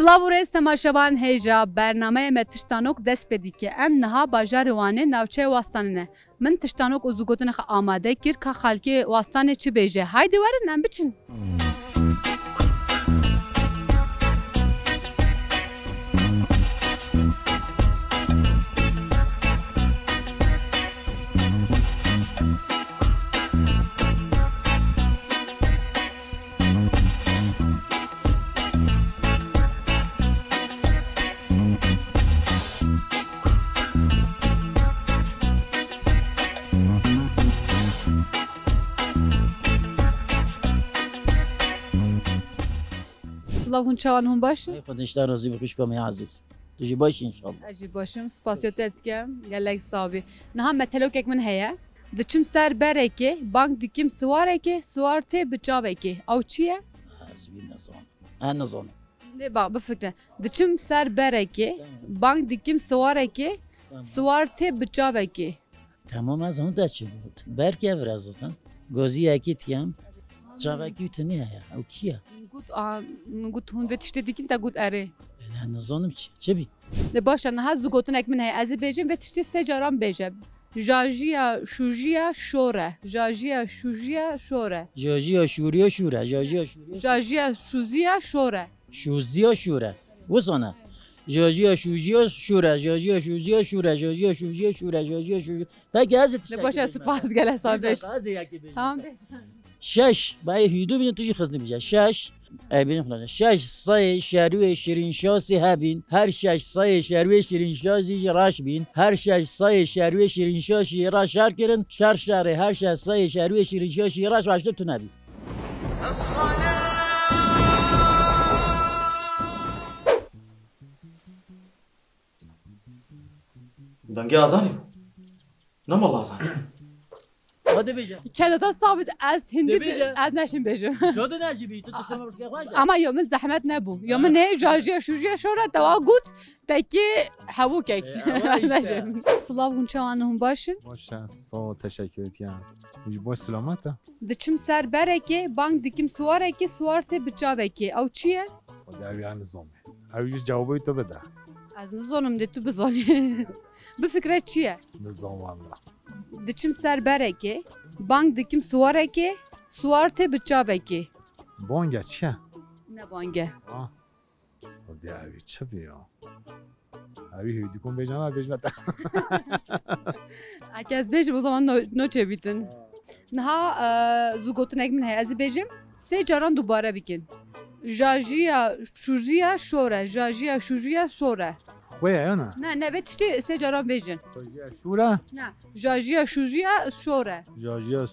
Slavure Semaşaban heja bername me tiştanok dest pedike em niha bajar wane navçe wastanine min tiştanok uzugotine amade kir ka xalki wastane çi beje haydi verin em biçin. Slavun çavan hun başın. خودشتر راضی بخوش کمی عزیز تجی باش انشالله Acı başım spasyot etkem gelek sabi. Niha metelok ek min heye. Diçim ser bereke bank dikim suareke suarte bıçaveke. Av çiye? حسبی نظام ها نظام Ne bak bu fikre. Diçim ser bereke bank dikim suareke suarte bıçaveke. تمام از اون دچه بود برک افرازتن گازی اکیت کم چاوکی تنی هیا او کیه Gut hun vetişte dikin ta gut ere. نه نظام چی بی Ne başa niha zugotun ek min heye. Ez bejim vetişte secaran beje. Jajiya şujiya şore. Jajiya şujiya şore. جاجی شوری شوره جاجی شوری Jajiya şuziya şore. شوزی شوره وسانه جاجی شوجی شوره جاجی شوزی شوره جاجی شوجی شوره جاجی شوجی بگه از Ne başa spas gele sabeş. Tamam beş. شش برای هیدو بینید توی خزنی بیشه شش ببینیم خلاص شش سایه شروع شیرین شاسی هبین هر شش سایه شروع شیرین شاسی راش بین هر شش سایه شروع شیرین شاسی راش شر کردن شر شره هر شش سایه شروع شیرین شاسی راش واشته تو نبی دنگی آزانی نه مال آزانی hadi بیشه Kedada sabit az hindi Debece. az neşin bejim. شده نجیبی تو شما رو خواهد Ama yomun zahmet ne bu? Yomun ne jajiya şujiya şora deva gut teki havu kek. ama işte. Neşim. Slav hun çavan hun başın. باشه سو تشکر اتیان باش سلامت Diçim ser bereke bank dikim suareke suarte bıçaveke. Av çiye? خدا بیان نظامه اویش جوابی تو بده Az nizonum de tu bizani. Bu fikre çiye? نظام والله Diçim ser bereke bank dikim suareke suarte bıçaveke. بانگه چیه Ne bange? آه خدا اوی چه بیا اوی هیدی کن بجانا بجمت Herkes bejim o zaman no çebitin. Niha zugotun ek min heye. Ez bejim se caran dubare bikin. Jajiya şujiya şore. Jajiya şujiya şore. خویه یا نه Ne vet işte se caran bejin. شوره Ne. Jajiya şujiya şore. جاجیا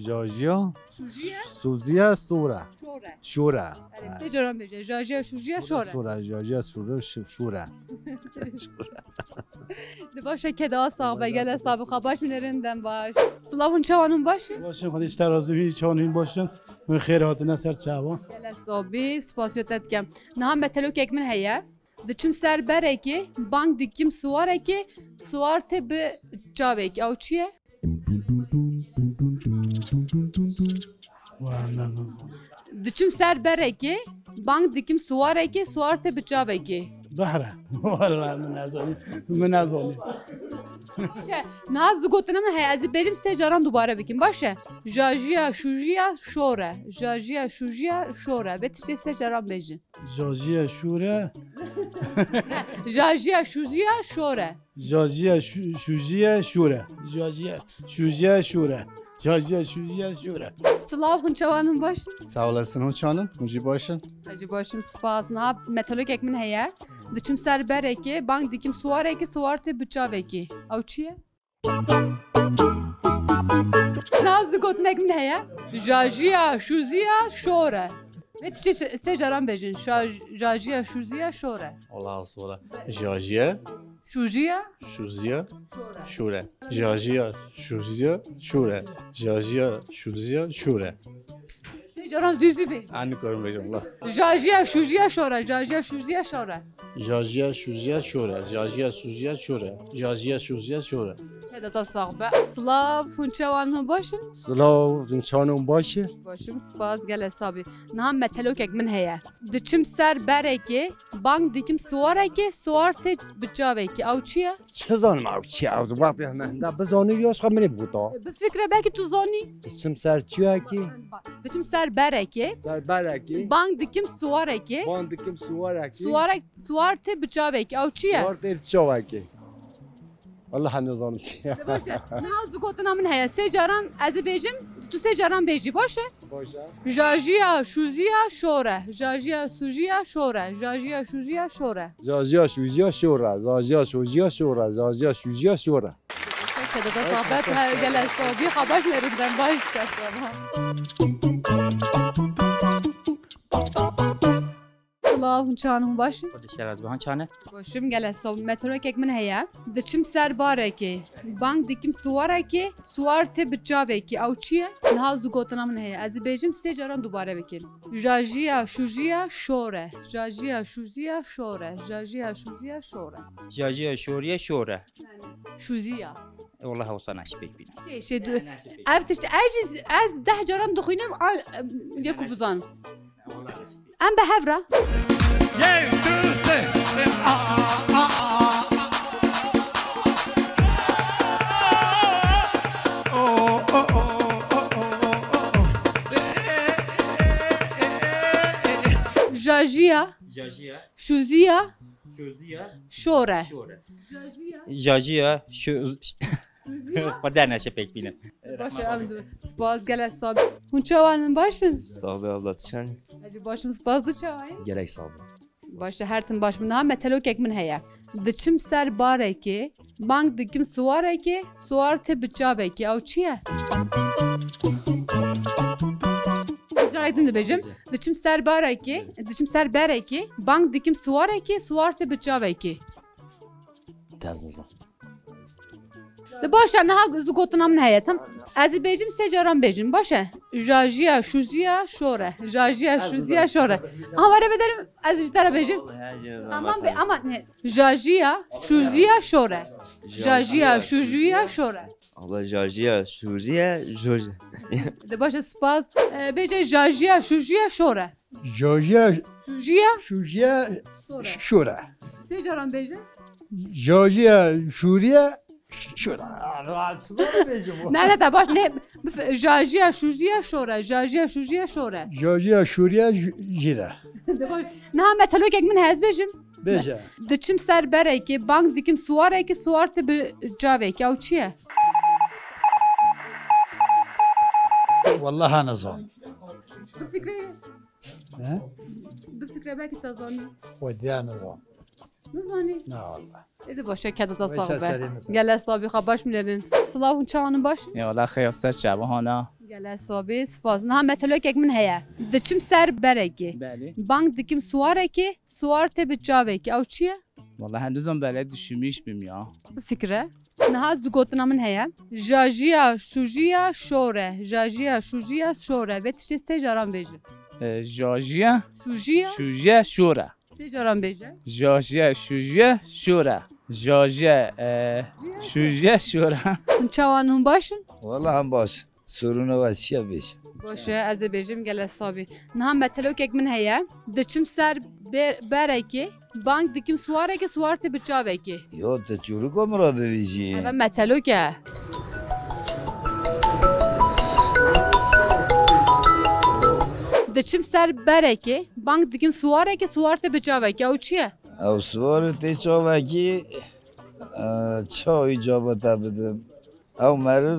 جاجیا Şujiya سوزیا سوره şore. شوره Evet se caran bejin. Jajiya şujiya şore. شوره جاجیا سوره شوره Başa keda sahibi gel sahibi xabaş minerinden baş. Slavun çavanın başı. باشین خودش ترازو هیچ چانین باشین و خیر هاتنه سر چاوا Gel sahibi spasyot etkem. Niha metelok ekmin heye. Diçim ser bereke bank dikim suareke suarte bi çavek. Av çiye? و اندازه Diçim ser bereke bank dikim suareke suarte bi çaveke. بحره والله من ازانی Naz gotinam heye ez bejim se caran dubare bikim başe. Jajiya şujiya şore. Jajiya şujiya şore. Betişte se caran bejin. جاجی شوره Jajiya şujiya şore. جاجی شوجی شوره جاجی شوره جاجی شوره Slav hun çavanın başı. Sağ olasın uçanın, muci başın. Hacı başım spas. Niha metalok ekmin heye. Diçim ser bereke bank dikim suareke suarte bıçaveke. Av çiye? Naz gotin ekmin heye. Jajiya şujiya şore. Betişte se caran bejin. Jajiya şujiya şore. Allah sonra. Jajiye, Şujiya şuziye, şore. şure. Jajiye, şuziye, şure. Jajiye, şuziye, şure. Se caran züzü be. Anne koyun beyim Allah. Jajiya şujiya şore. Jajiya şujiya şore. Jajiye, şuziye, şure. Jajiye, şuziye, şure. Jajiye, şuziye, şure. Keda sağbe. Slav hunçavan başın. سلاو چانم باشه Başım spas gel hesabı. Nah metelokek min heye. Diçim ser bereki, bang dikim suareki, suarte bıçaveki. Av çiye? چه زانم او چی او وقتی همه ده بزانی بیاش خمری بودا Bir fikre belki tuzani. اسم سر چیه کی Diçim ser bereki, سر برکی bang dikim suareki, باندکم سواره کی suarte bıçaveki. Av çiye? سوار دیب چاوه کی والله هنظام چیه Nah zugotina min heye. Secaran ez bejim, tu secaran beji başı. باشه Jajiya, şuziya, şore. Jajiya, sujiya, şore. Jajiya, şuziya, şore. زاجیا شوزیا شوره زاجیا شوزیا شوره زاجیا شوزیا شوره Keda da sohbet her gelen sohbi haberlerinden başlasın. Allah'ın çanım başı. خود شرط بهان چانه Başım gelen sohbi metrok ekmin heye. Diçim ser bareki. Bang dikim suareki. Suarte bıçaveki. Av çiye? Niha zugotana min heye. Ez bejim se caran dubare bekin. Jajiya, şujiya, şore. Jajiya, şujiya, şore. Jajiya, şujiya, şore. جاجی شوریه شوره Şuziya. والله حوصا نش ببینم Şey ev tişt ez 10 caran duxuynum yekû bizan. Em be hevra. Jajiya, جاجیه şuziya, شوزیه şore. شوره Jajiya, جاجیه شو şuziya. خود نشه ببینم Başı emdu. Spaz gel hesab. Hun çavanın başın. Sağ abla çan. Acı başım spazlı çavayın. Gerek sağ ol. Başta her tim baş min ha metelok ek min heye. Diçim ser bareki, bang dikim suareki, suarte bıçaveki. Av çiye? Ticaretim de bejim. Diçim ser bareki, diçim ser bereki, bang dikim suareki, suarte bıçaveki. Tez nizam. De başa naha zugotuna min heye tam. Ez bejim se caran bejim başa. Jajiya, şujiya, şore. Jajiya, şujiya, şore. Aha var ederim. Ez ijdara bejim. Aman be aman ne? Jajiya, şujiya, şore. Jajiya, şujiya, şore. Abla Jajiya, Şuriye, Jurje. De başa spaz. Beje jajiya, şujiya, şore. جاجیا Şujiya, شوزیا şore. شوره Se caran beje. جاجیا شوریه شوره Ne de baş ne? Jajiya, şujiya, şore. Jajiya, şujiya, şore. جاجیا شوریه جیره De baş. Na metalok ek min hez bejim. بیجه Diçim ser bereki, bang dikim suareki, suarte bıçaveki. Av çiye? والله هنظام Bu fikri, ها bu fikri belki tazani. ودي هنظام Nuzani. نه والله Edi başa keda da Başa sağ be. sarayım. Gel sabi xabaş milerin. Slavun çavanın baş. والله خير ست شبهانا Gel sabi spaz. Na metalok ek min heye. Diçim ser bereki. بله Bang dikim suareki, suarte bıçaveki. Av çiye? والله هندوزم بلد شمیش بیم یا Bu fikre. Niha zugotuna min heye. Jajiya, şujiya, şore. Jajiya, şujiya, şore. Ve tişte se caran beji. جاجیه Şujiya, شوژه شوره se caran beji. جاجیه شوژه شوره جاجیه شوژه شوره Çavanın başın. والله هم باش سرونه و چیه بیش Boşe ez de bejim gel sabi. Niha metalok ek min heye. Diçim ser bereki. Bang dikim suareki, suarte bıçaveki. یا تو چورو کو مراد ویجی Evet metalok ya. Diçim ser bereki. Bang dikim suareki, suarte bıçaveki. Av çiye? او سوار تی چاوکی چای جا بتا بدم او مرو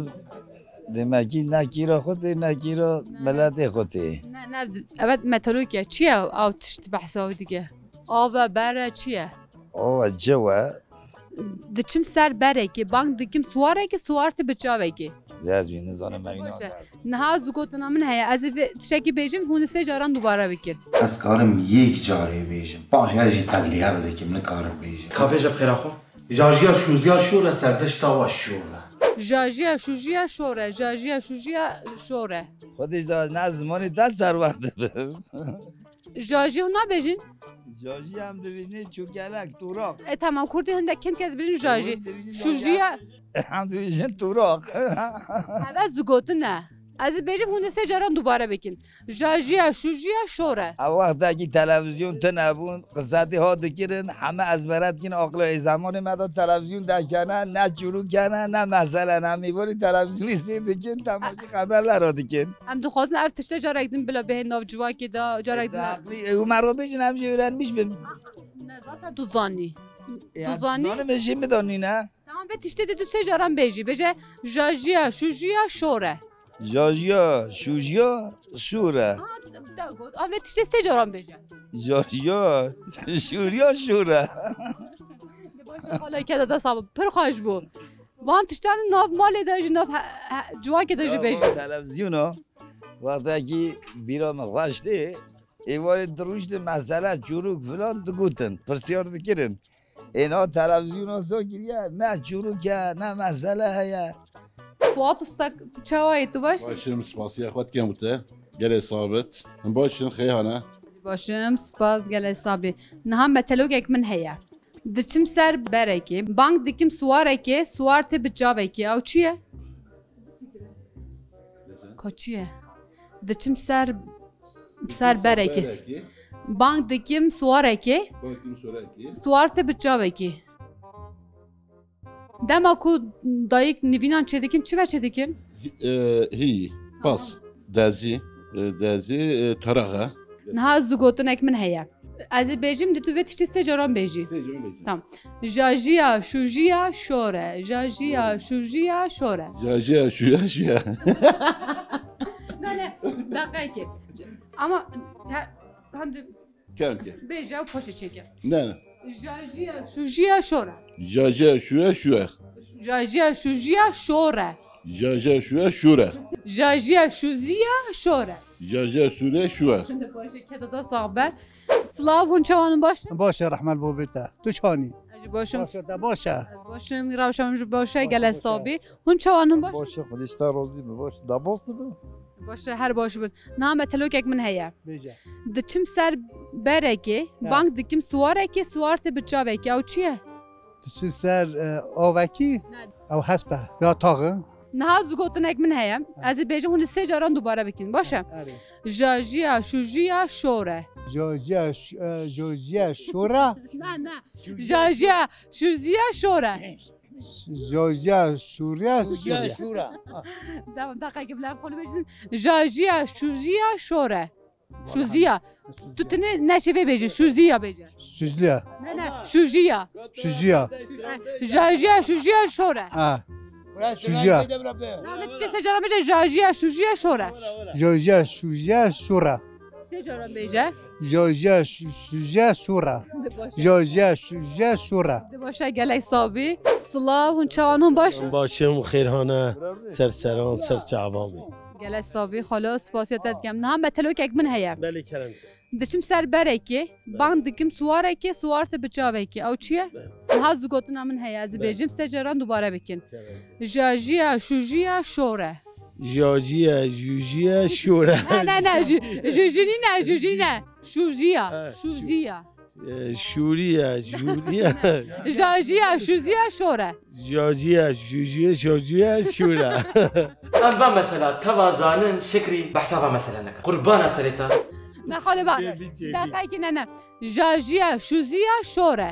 دمکی نکیرا خودی نکیرا ملت خودی Ne evet metalok ya. Çiye av tişti bahsa dige. Ava bere çiye? او جوا Diçim ser bereki. Bang dikim suareki, suarte bıçaveki. لازمی نزانم مگینا باشه. Niha zugotuna min heye. Ez tişeki bejim hunu se caran dubara bikir. از کارم یک جاره بیجم باش هر جی تقلیه بده که من کارم بیجم کابیج بخیر خو جاجیا شوزیا شوره سردش تا شوره Jajiya, şujiya, şore. Jajiya, şujiya, şore. خودش نه زمانی دست سر وقت بهم Jaji huna bejin. جاجی هم دویزنی چوکلک دوراق Tamam kurdi hende kent kez bejin jaji. Şujiya, هم دویژن توراق هذا زگوتنه از بیجم هونه سه جاران دوباره بکن جاجیا شوجیا شوره وقتا که تلویزیون تنبون قصتی ها دکرن همه از برد کن اقلا زمان مداد تلویزیون دکنه نه چورو کنه نه مثلا هم میبوری تلویزیونی سیر دکن تماشی خبر لرا دکن هم دخواستن اف تشته جارا اکدن بلا به ناو جواکی دا جارا اکدن او مرو بیشن همشه ایران میش بیم نه ذاتا تو زانی تو زانی زانه بشیم بدانی نه tamam ve tişte de sê caran bêjî bêje jajiya şujiya şore جاجیا شوجیا شوره ve tişte sê caran bêje جاجیا شوریا شوره xala keda da sabı pir xweş bû van tiştan nav malê de jî nav civakê de jî bêjî تلویزیونو وقتی که بیرام غاشتی ایواری دروشت مسئله چروک فلان دگوتن پرسیار دکرن اینا تلویزیونو سو گریه نه چروکه نه مسئله هیا Fuat usta çavayê tu baş Başım spasiya xwet kem te. Gelê sabit. Başın xeyhane. başım spas gelê sabî niha metelogek min heye diçim ser berekê bank dikim suwarekê suwar tê bi cavekê ew çi ye Koçi ye diçim ser berekê bank dikim suwarekê Bakayım soraki. suwar tê bi cavekê dema ku dayık nivînan çêdikin çi ve çêdikin Hi. Pas. Dezi. Dezi tarağa. niha zigotinek min heye ez ê bêjim di tu vê tiştî sê caran bêjî Tamam. Jajiya şujiya şore. Jajiya şujiya şore. Jajiya şuya şuya. Ne dakika. Ama hadi Kanki. beja poşe çeker. Ne? Jajiya şujiya şore. Jajiya şuya şuya. Jajiya şujiya şore. Jajiya şuya şura. Jajiya şuziya şore. Jajiya şuya şuya. Poşe keda da sağbe. Slav hun çavanın baş. باشه رحمت بوبیته تو چانی Başım. باشه Başım ravşam başa gele sabi. Hun çavanın baş. باشه خودش تا روزی به باشه دا باست به Başa her baş bir. Name telokek min heye. بیجه Diçim ser berekê, bank dikim suwarekê, suwar tê bi çavekê ew çi ye? چی سر آوکی او حسبه یا تاغه Niha zigotinek min heye. Ez ê bêjim hûn li sê caran dubare bikin. Baş e? Jajiya şujiya şore. جوجیا شورا Ne ne. Jajiya şujiya şore. جوجیا شوریا شورا Tamam dakika gibi lav konu bejin. Jajiya şujiya şore. Şuziya. Tutine ne şeve beji. Şuziya beji. سوزلیا Ne ne. Şujiya. شوجیا Jajiya şujiya şore. اه شوجیا Name tişte sê caran bêje jajiya şujiya şore. جوجیا شوجیا شورا Sê caran bêje. جوجیا شوجیا شورا جوجیا شوجیا شورا Başa gelek sabi. Slav hun çavan hun baş. باشم خیرهانه سرسران سرچاوامی Gelek sabi. Xalo spasiyet etkem. Niha metelokek min heye. بله کرم Diçim ser berekê, bank dikim suwarekê, suwar tê bi çavekê. Ew çi ye? Niha zigotina min heye. Ez ê bêjim sê caran dubare bikin. Jajiya şujiya şore. جاجیه جوجیه شوره Ne. Jujini ne? Jujine. Şujiya. Şujiya. شوریه جولیه Jajiya şujiya şore. جاجیه جوجیه جوجیه شوره Em ben mesela tevazanın şekri behsaba mesela ne? Kurbana serita. Ne xale bak. Dakika ne. Jajiya şujiya şore.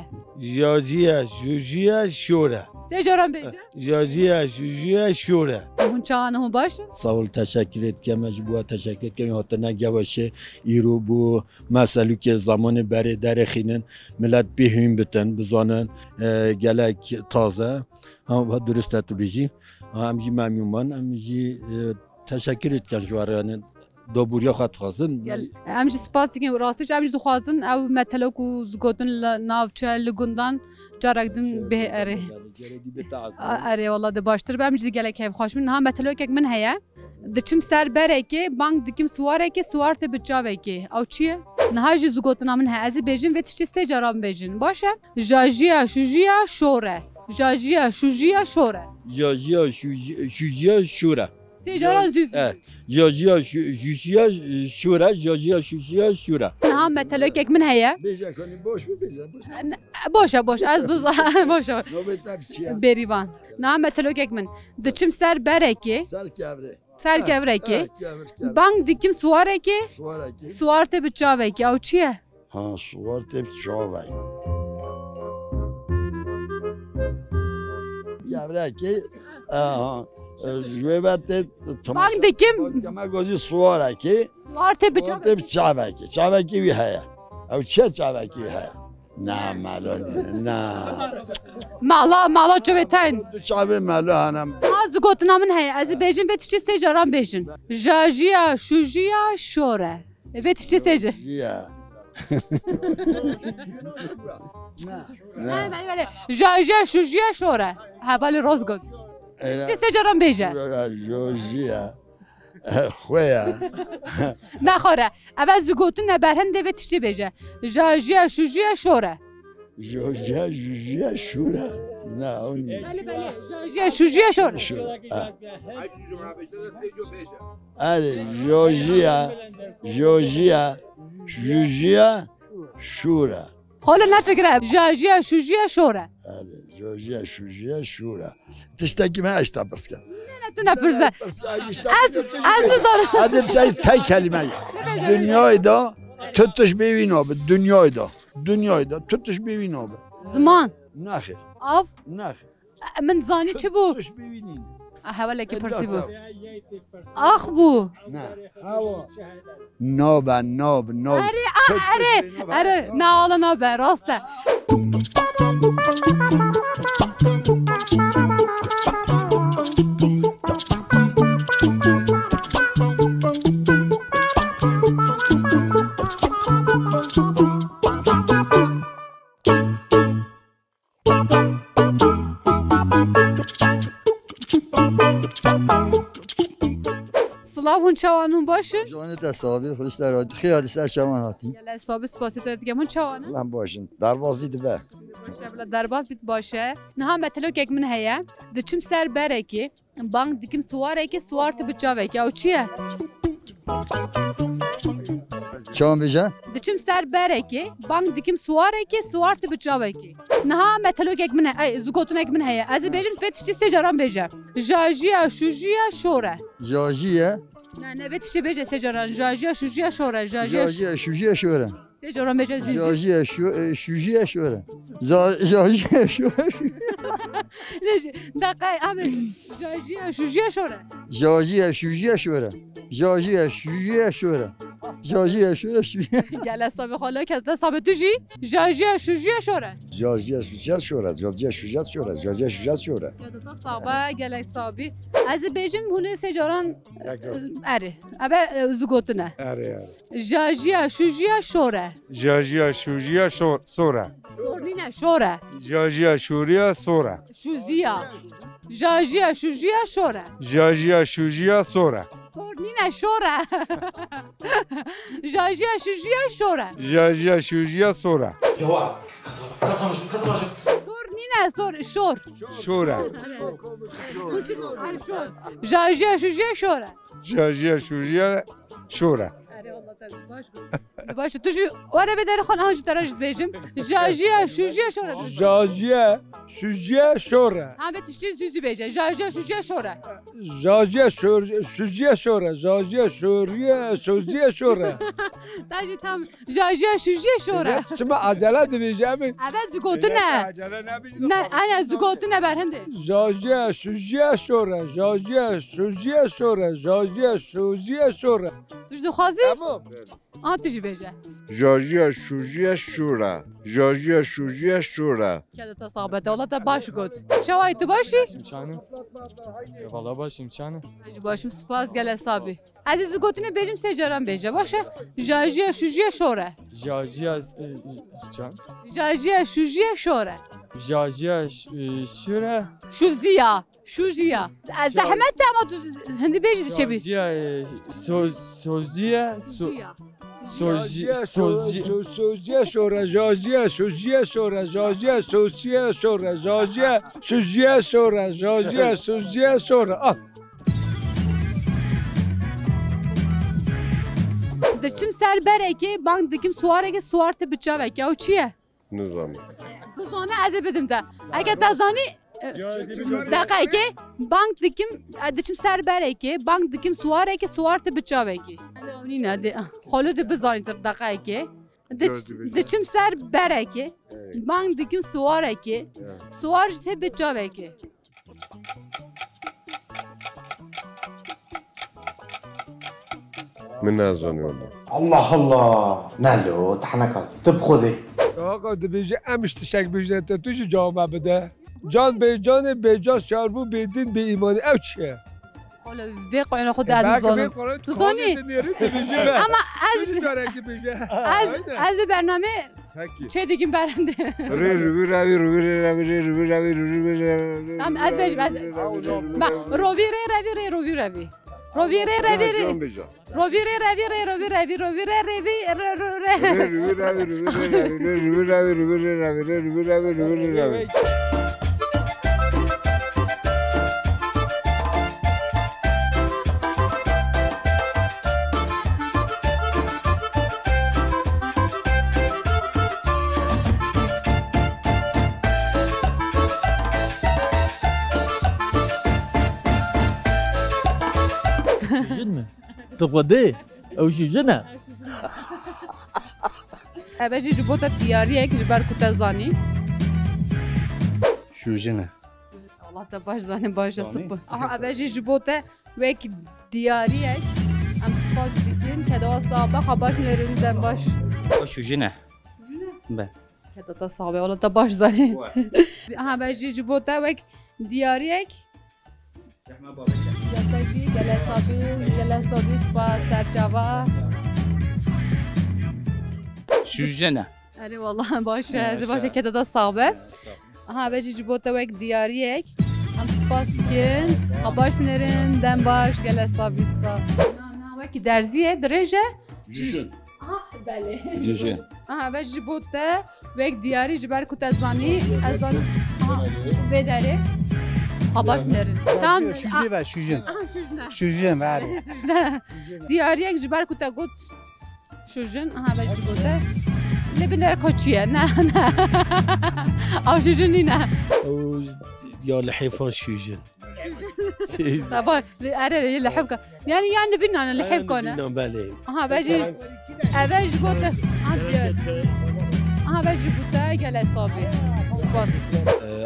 جاجیه جوجیه شوره Sê caran bêje. جاجیه جوجیه شوره Hun çavan hun baş. Sağ ol teşekkür etkem bu teşekkür etkem hatına gevaşe İro bu mesele ki zamanı beri derexinin millet bihim biten bizanen gelek taze ha dürüst etbiji amji memnun amji teşekkür etken jwarane doburiya xat xazın Em ji spas dikin rastî em ji dixwazin ew metelok û zigotin li navçe li gundan carek din bê erê. Erê wala de baştir be em jî gelek hevxweş min. Niha metelokek min heye. Diçim ser berekê, bank dikim suwarekê, suwar tê bi çavekê. Ew çi ye? Niha jî zigotina min heye. Ez ê bêjim vê tiştî sê caran bêjin. Baş e? Jajiya şujiya şore. Jajiya şujiya şore. Jajiya şujiya şura سجاران زوز جاجیا شوشیا شورا جاجیا شوشیا شورا نها متلوکک من هيا بیجا کنی باش بیجا باشه از بز باشه نوبت چیه بریوان نها متلوکک من دچم سر برکی سر کبره سر بانگ دیکم سوارکی سوارته بچاوکی او چیه ها سوار تپ چاوی کبره کی جوابت بانگ دیکم کما گوزی سواره کی سوارته سوار تپ چاوکی وی هیا او چه چاوکی هیا نه مالونی نه مالا چوبتاین چاوی مالو هنم از گوتنا من هيا از بیجن و تشتی سجاران بیجن جاجیا شوجیا شوره و تشتی سجار نه جاجیا شوجیا شوره حوالی روز گوت تشتی سجاران بیجه جوجیا خویا نخوره اول زگوتن برهنده و تشتی بیجه جاجیا شوجیا شوره جوجیا جوجیا شورا نه اونی جاجیا شوجیا شوره آره جوجیا شورا خاله نفکره جاجیا شوجیا شوره آره جوجیا شورا تشتکی من اشتا برسکه تو نپرسه از şey tek kelime dünyayı da tutuş bevin abi dünyayı da tutuş bevin abi زمان نخیر av نخیر من زانی چه بو tutuş bevinin حواله که پرسی بو آخ بو نه ناب اره نه حالا نه به راسته سلام چوانون باشین جانت حسابی خودش در راه خیلی سر شما هاتیم گله حساب سپاسی تو دیگه من چوانه من باشین دروازی ده شبلا درباز بیت باشه نه متلو که من هيا دچم سر برکی بانک دیکم سواره که سوارت بچاوه که او چیه چون بیجه دچم سر برکی بانک دیکم سواره که سوارت بچاوه که نه متلو که من ای زگوتونه که من هيا از بیجن فتشتی سجاران بیجه جاجیا شوجیا شوره جاجیه نه فتشتی بیجه سجاران جاجیا شوجیا شوره جاجیا شوجیا شوره سجاران بیجه جاجیا شوجیا شوره جاجیا شوره دقیقه امر جاجیا شوجیا شوره جاجیا شوجیا شوره جاجیا شوجیا شوره جاجیا شوجیا گله صاحب خاله که دست صاحب تو جی جاجیا شوجیا شوره جاجیا شوجیا شوره جاجیا شوجیا شوره جاجیا شوجیا شوره دست صاحب گله صاحبی از بیجم هونه سجاران اره ابا زگوتنه اره جاجیا شوجیا شوره جاجیا شوجیا سوره سورنینه شوره جاجیا شوریا سوره شوزیا جاجیا شوجیا شوره جاجیا شوجیا سوره سورنینه شوره جاجیا شوجیا شوره جاجیا شوجیا سوره جواب سورنینه شور شوره جاجیا شوجیا شوره جاجیا شوجیا شوره باشه تو شو وره به در خانه هاش تراجت بیجم جاجیا شوجیا شوره جاجیا شوجیا شوره هم به تشتی زوزی بیجه جاجیا شوجیا شوره جاجیا شوجیا شوره جاجیا شوجیا شوره تاجی tam جاجیا شوجیا شوره چما عجله دیجام اول زگوتونه نه انا زگوتونه برهنده جاجیا شوجیا شوره جاجیا شوجیا شوره جاجیا شوجیا شوره توش دخوازی؟ آن توش بیجه جاجیا شوجیا شوره جاجیا شوجیا شوره که تا صحبت اولا تا باش گفت چه وای تو باشی؟ چانه والا باشیم چانه باشیم سپاس گل حسابی عزیز گوتونه بیجم سجاران بیجه باشه جاجیا شوجیا شوره جاجیا چان جاجیا شوجیا شوره جاجیا شوره شوجیا زحمت اما تو هندی بیجی چه بی؟ سوزیا شوجیا شوره جاجیا شوجیا شوره جاجیا شوجیا شوره جاجیا شوجیا شوره جاجیا شوجیا شوره دچم سر برکی بانک دکم سواره که سوارت بچاوه که او چیه؟ نظام بزانه از بدم ده اگه تزانی دقیقه بانک دکم سر برکی بانک دکم سواره که سوارت بچاوه که اونی نه خالد بزانی تر دقیقه دچم سر برکی بانک دکم سواره که سوارت بچاوه که من نازنی والله الله الله نلو تحنكاتي طب خذي آقا دبیجه امش تشک بیجه تا توش جامعه بده جان به جان به جان شاربو بدین به ایمانی او چیه؟ حالا وقعنا خود از زانم زانی اما از برنامه چه دیگیم برنده شجن تقودي او شجنه بجي جبوت الديارية جبار كتازاني شوجنه والله تباش زاني باش صب بجي جبوت ويك ديارية ام سباس ديكين كدا صعبة خباش نرندم باش شوجنه به كدا صعبة والله تباش زاني بجي جبوت ويك ديارية گلسابی با سرچاوا شوجنه آره والله باشه که دادا صعبه بجی جبوتا وک دیاریک هم سپاس کن باش منرن دم باش گلسابی سپا نه وکی درزیه درجه جوجن بله جوجن بجی جبوتا وک دیاری جبر کت ازانی بداره باش نرن تمام شوجه و شوجن شوجن بله دیاری یک جبر کتا گوت شوجن بجی بوده لبنر کوچیه نه او شوجنی نه یا لحيفه شوجن طبعا ارى لحبك يعني نبينا انا لحبك انا بله بجي بوده بجي بوده جلسابي بس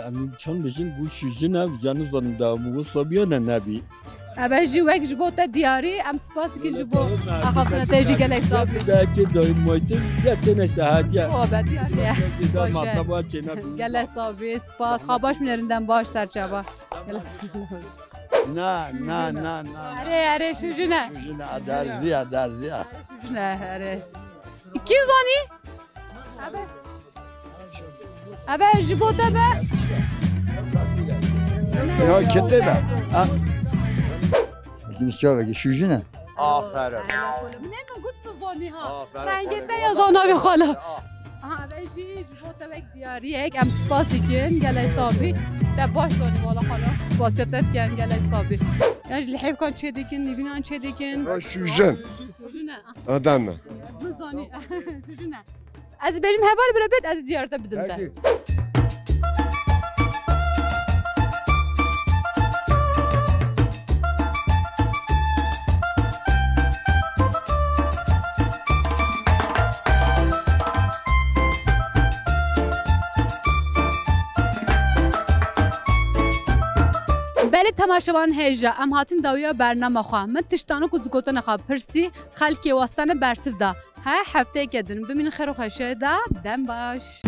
امین چون بجین بو شوجنه جان زنم دا مو صبیانه نبی بجي وك جبوته دياري ام سباس كي جبو اخافنا تيجي قال حسابي دا كي دايم مويتن لا سنه ساعه او بدي دا ما صبات چنا قال حسابي سباس خاباش منرندن باش ترچبا نه اره شوجنه درزیه شوجنه اره کی زانی ابا جبوته به یا کتبه Kimse çağırıyor ki şujine. Aferin. Ne guttu zoni ha. Renginde ya zona bir hala. بجی جبوت وک دیاریه ام سپاسی کن گله حسابی ده باش زانی والا خالا سپاسیتت کن گله حسابی یعنی لحیف کن چه دیکن نبینان چه دیکن شوجن آدم نه مزانی شوجنه از بجیم هبار بره بید از دیارتا بدم ده بله تماشاوان هیجا ام هاتین داویا برنامه خواه من تشتانو که زگوتن خواه پرسی خلکی وستان برسف دا ها هفته کدن بمین خیر و خشه دا دم باش